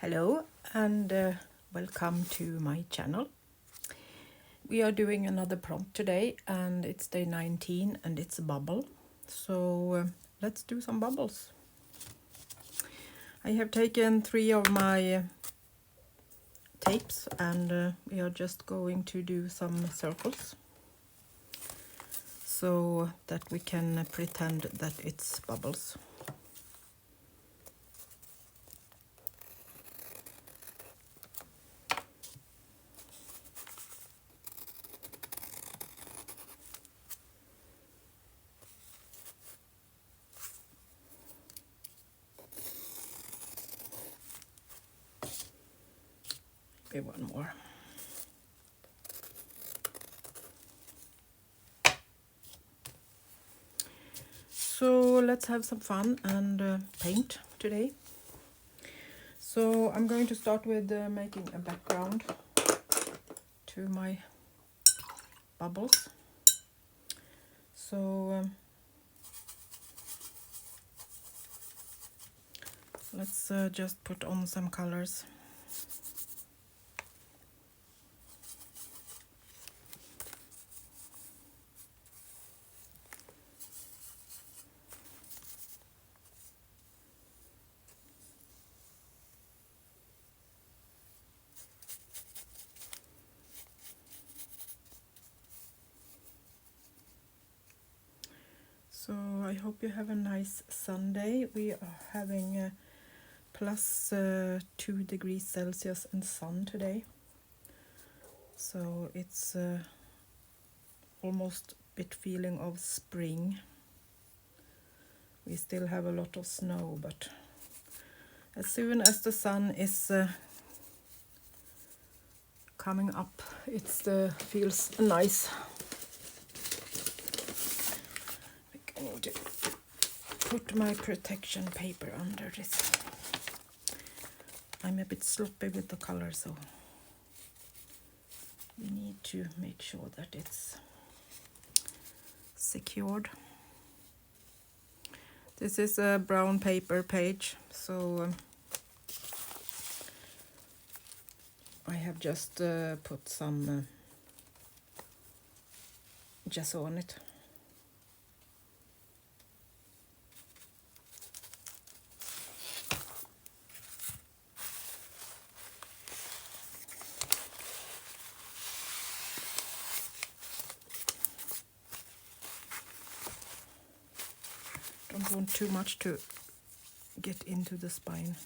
Hello and welcome to my channel. We are doing another prompt today and it's day 19 and it's a bubble. So let's do some bubbles. I have taken 3 of my tapes and we are just going to do some circles so that we can pretend that it's bubbles. Maybe one more. So let's have some fun and paint today. So I'm going to start with making a background to my bubbles. So let's just put on some colors. So I hope you have a nice Sunday. We are having plus 2 degrees Celsius and sun today. So it's almost a bit feeling of spring. We still have a lot of snow, but as soon as the sun is coming up, it feels nice. I need to put my protection paper under this. I'm a bit sloppy with the color, so we need to make sure that it's secured. This is a brown paper page, so I have just put some gesso on it. Don't want too much to get into the spine.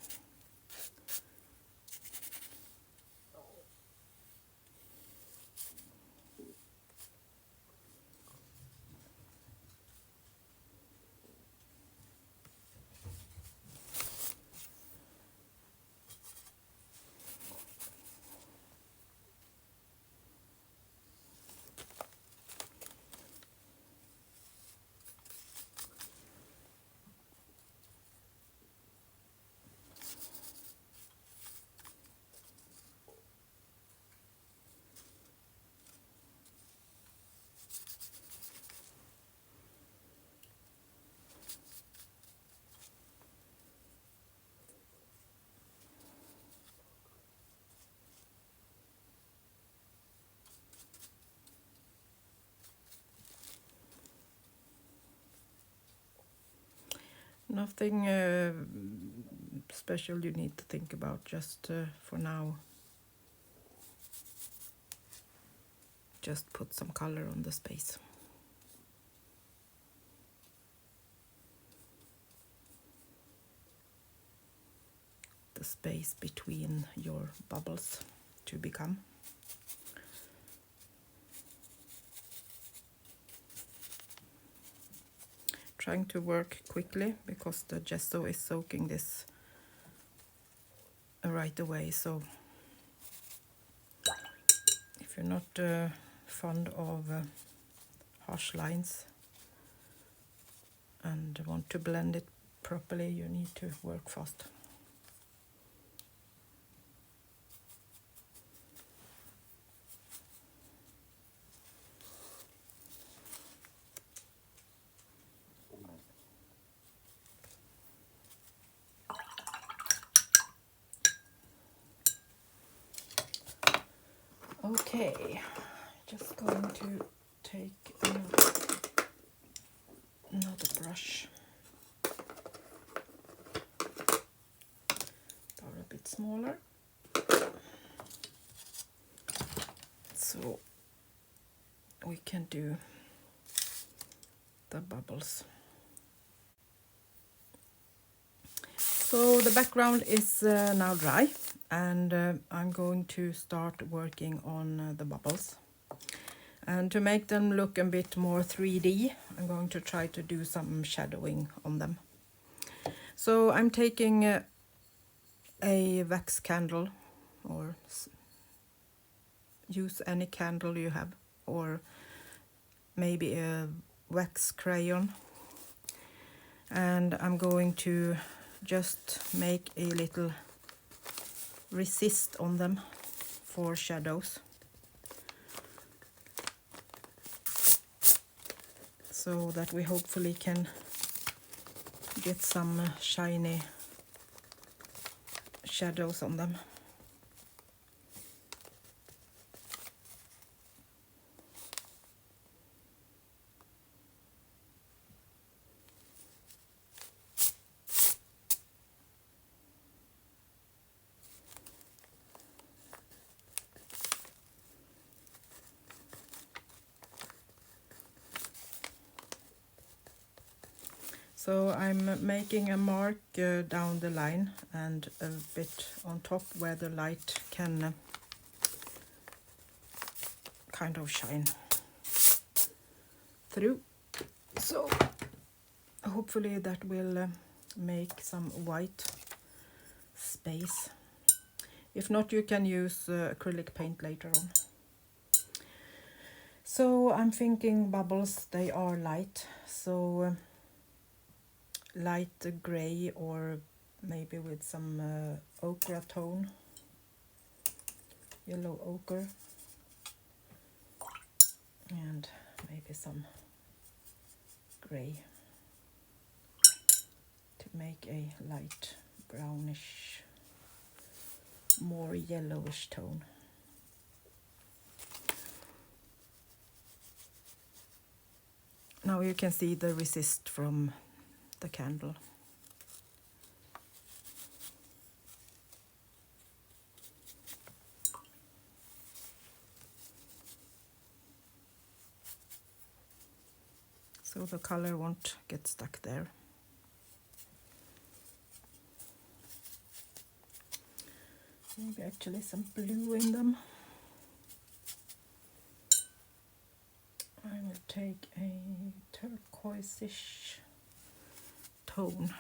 Nothing special you need to think about, just for now. Just put some color on the space. The space between your bubbles to become. Trying to work quickly because the gesso is soaking this right away, so if you're not fond of harsh lines and want to blend it properly, you need to work fast. Okay, just going to take another brush. Are a bit smaller. So we can do the bubbles. So the background is now dry, and I'm going to start working on the bubbles. And to make them look a bit more 3D, I'm going to try to do some shadowing on them. So I'm taking a wax candle, or use any candle you have, or maybe a wax crayon, and I'm going to just make a little resist on them for shadows, so that we hopefully can get some shiny shadows on them. So I'm making a mark down the line and a bit on top where the light can kind of shine through. So hopefully that will make some white space. If not, you can use acrylic paint later on. So I'm thinking bubbles, they are light, so light gray, or maybe with some ochre tone, yellow ochre, and maybe some gray to make a light brownish, more yellowish tone. Now you can see the resist from the candle. So the color won't get stuck there. Maybe actually some blue in them. I will take a turquoise-ish tone.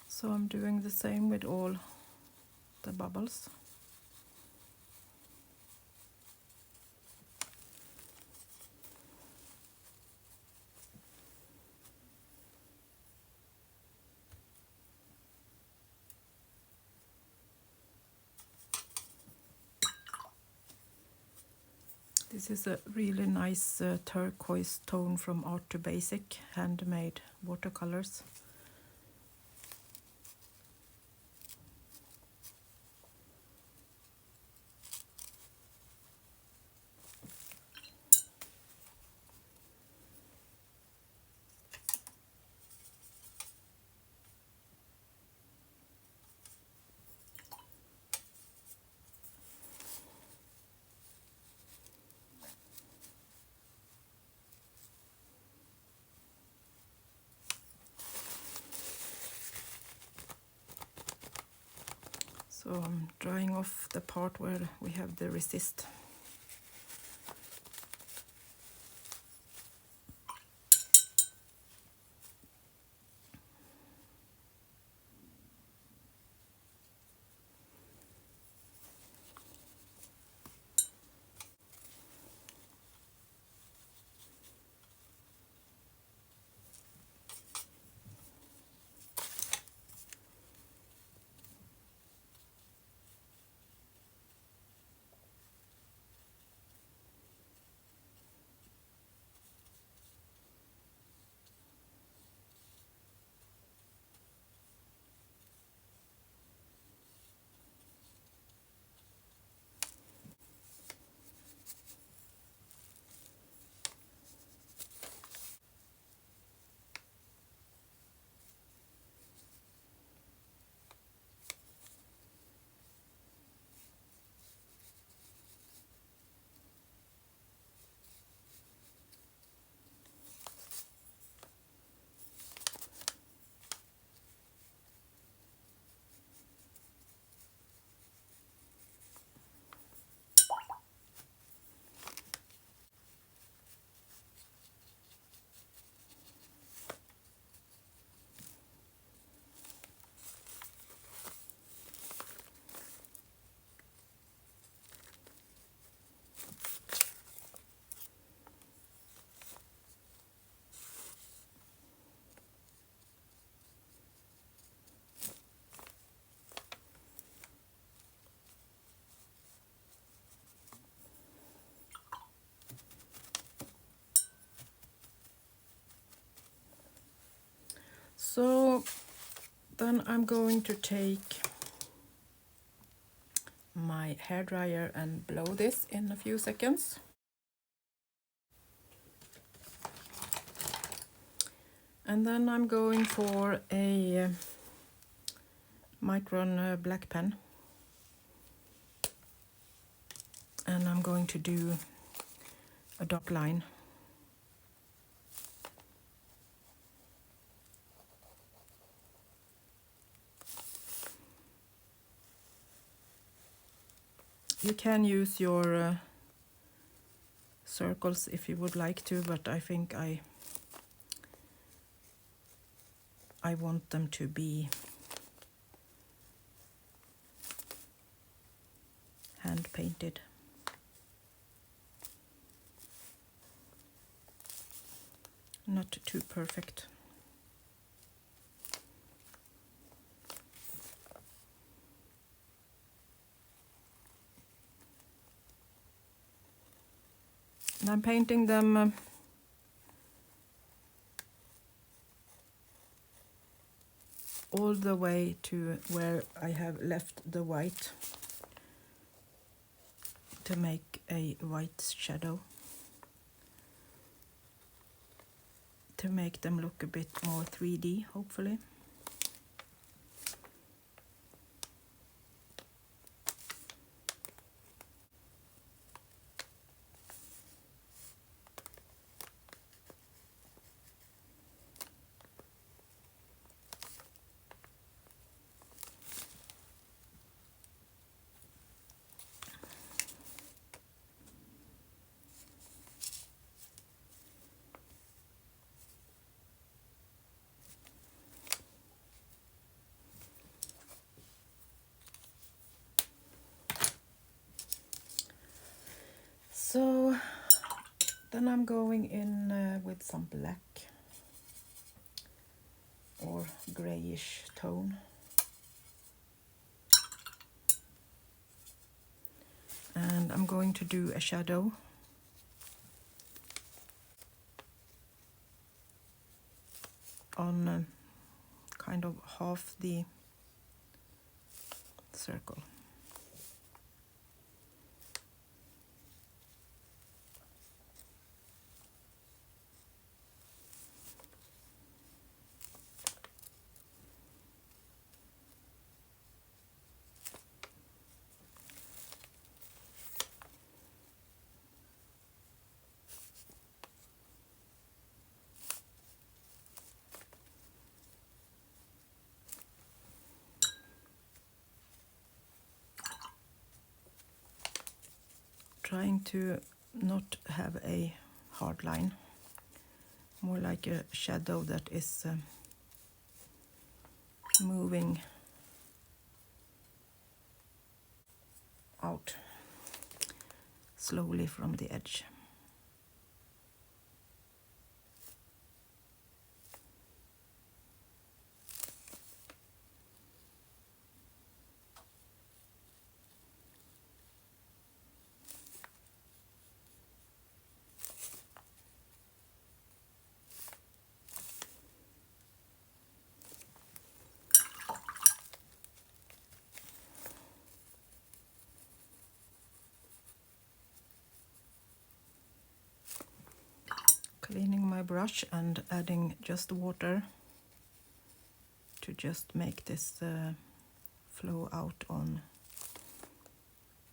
So I'm doing the same with all the bubbles. This is a really nice turquoise tone from Art to Basic, handmade watercolors. So I'm drying off the part where we have the resist. Then I'm going to take my hairdryer and blow this in a few seconds. And then I'm going for a Micron black pen. And I'm going to do a dark line. You can use your circles if you would like to, but I think I want them to be hand painted. Not too perfect. And I'm painting them all the way to where I have left the white to make a white shadow, to make them look a bit more 3D, hopefully. So then I'm going in with some black or grayish tone. And I'm going to do a shadow on kind of half the circle. Trying to not have a hard line, more like a shadow that is moving out slowly from the edge. Cleaning my brush and adding just water to just make this flow out on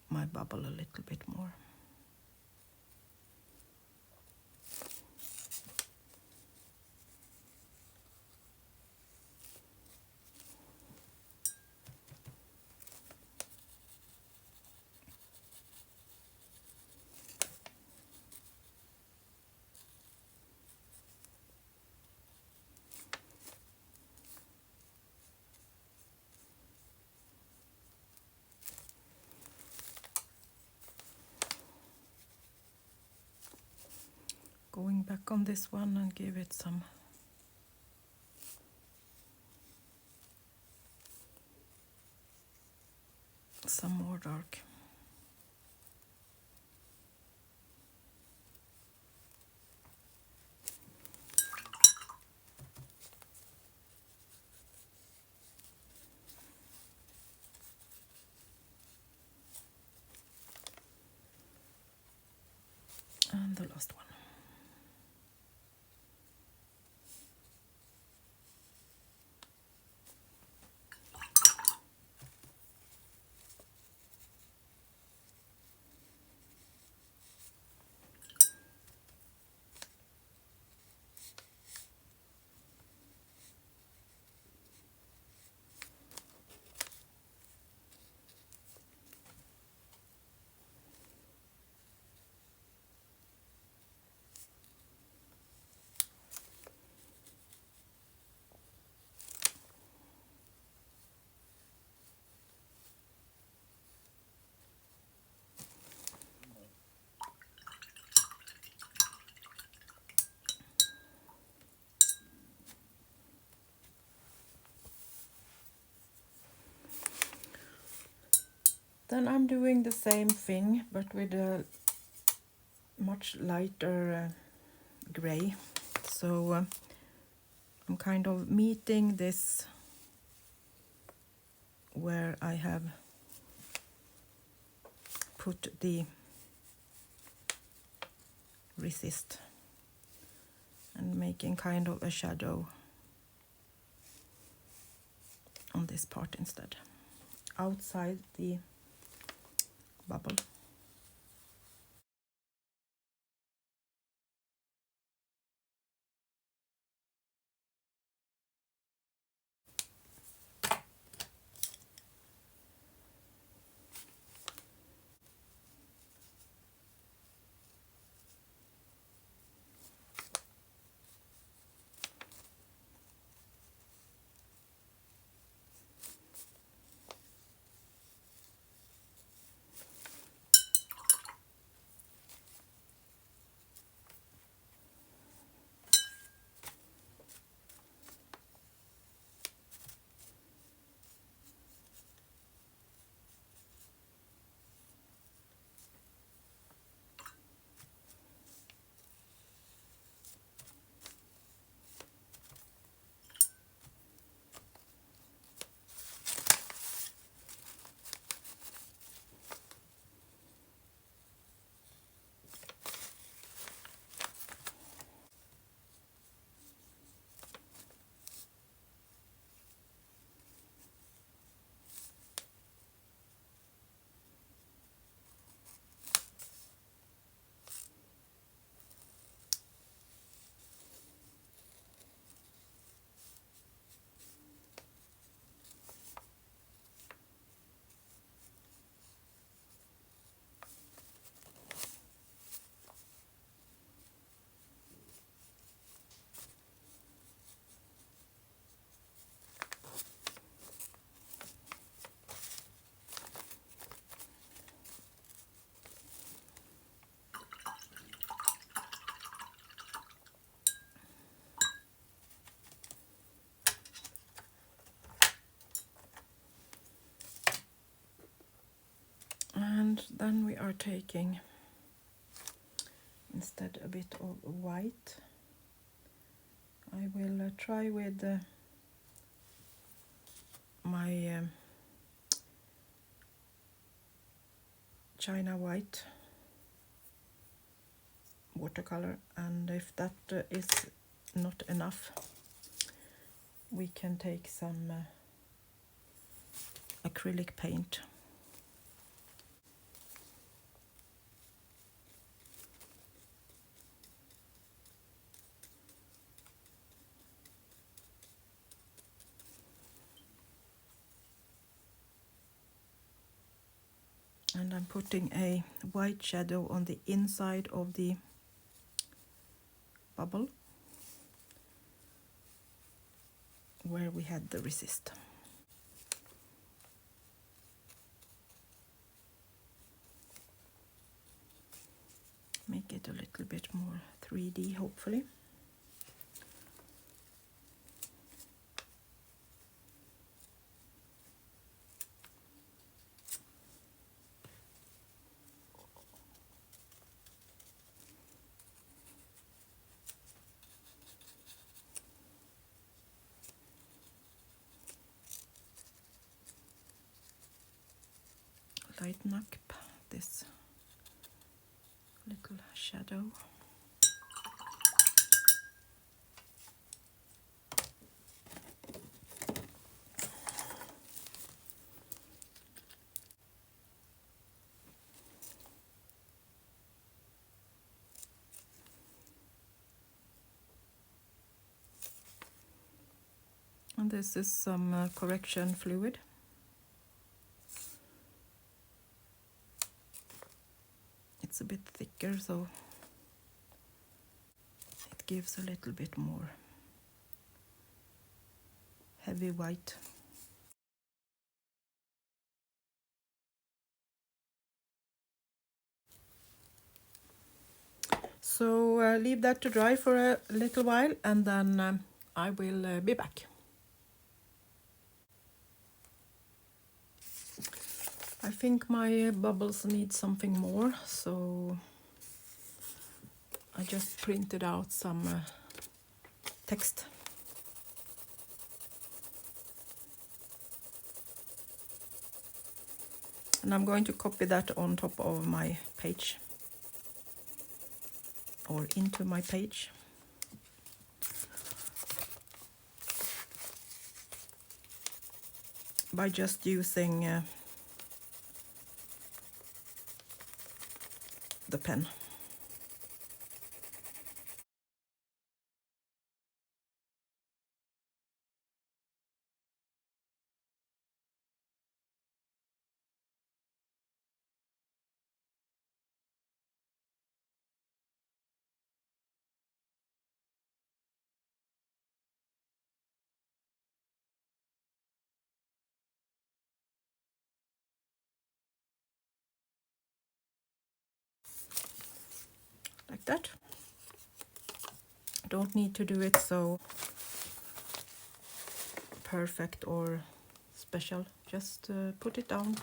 my bubble a little bit more. Going back on this one and give it some more dark. the last one. Then I'm doing the same thing, but with a much lighter gray. So I'm kind of meeting this where I have put the resist and making kind of a shadow on this part instead, outside the bubble. And then we are taking instead a bit of white. I will try with my China white watercolor, and if that is not enough, we can take some acrylic paint. And I'm putting a white shadow on the inside of the bubble where we had the resist. Make it a little bit more 3D, hopefully. Lighten up this little shadow. this is some correction fluid. It's a bit thicker, so it gives a little bit more heavy white. So leave that to dry for a little while, and then I will be back. I think my bubbles need something more, so I just printed out some text. And I'm going to copy that on top of my page, or into my page. By just using the pen. Like that. Don't need to do it so perfect or special, just put it down.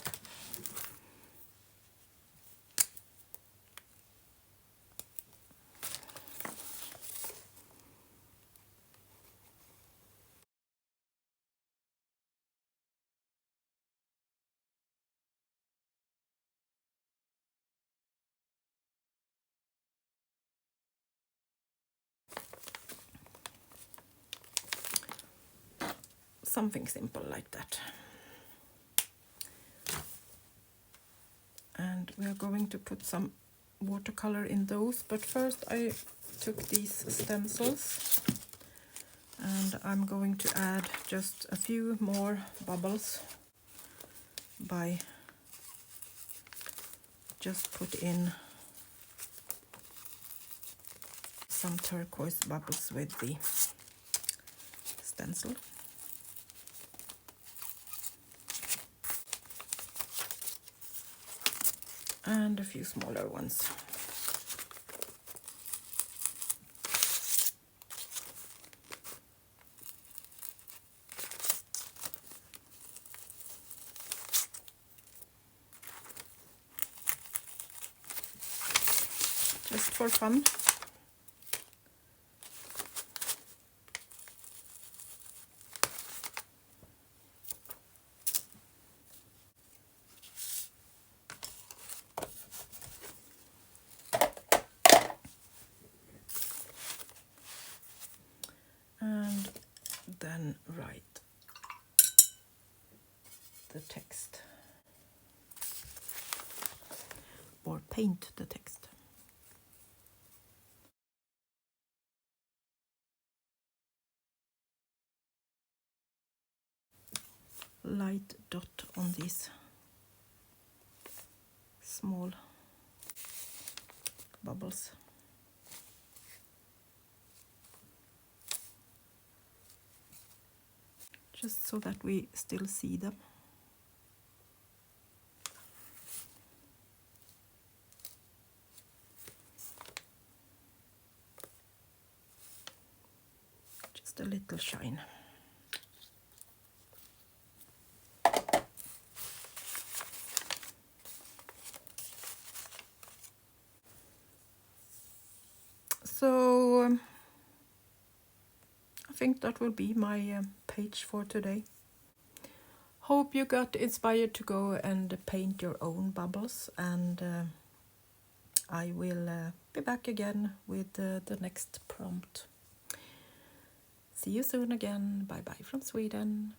Something simple like that. And we are going to put some watercolor in those, but first I took these stencils and I'm going to add just a few more bubbles by just put in some turquoise bubbles with the stencil. And a few smaller ones. Just for fun. And then write the text, or paint the text. Light dot on these small bubbles. Just so that we still see them. Just a little shine. So I think that will be my page for today. Hope you got inspired to go and paint your own bubbles, and I will be back again with the next prompt. See you soon again. Bye bye from Sweden.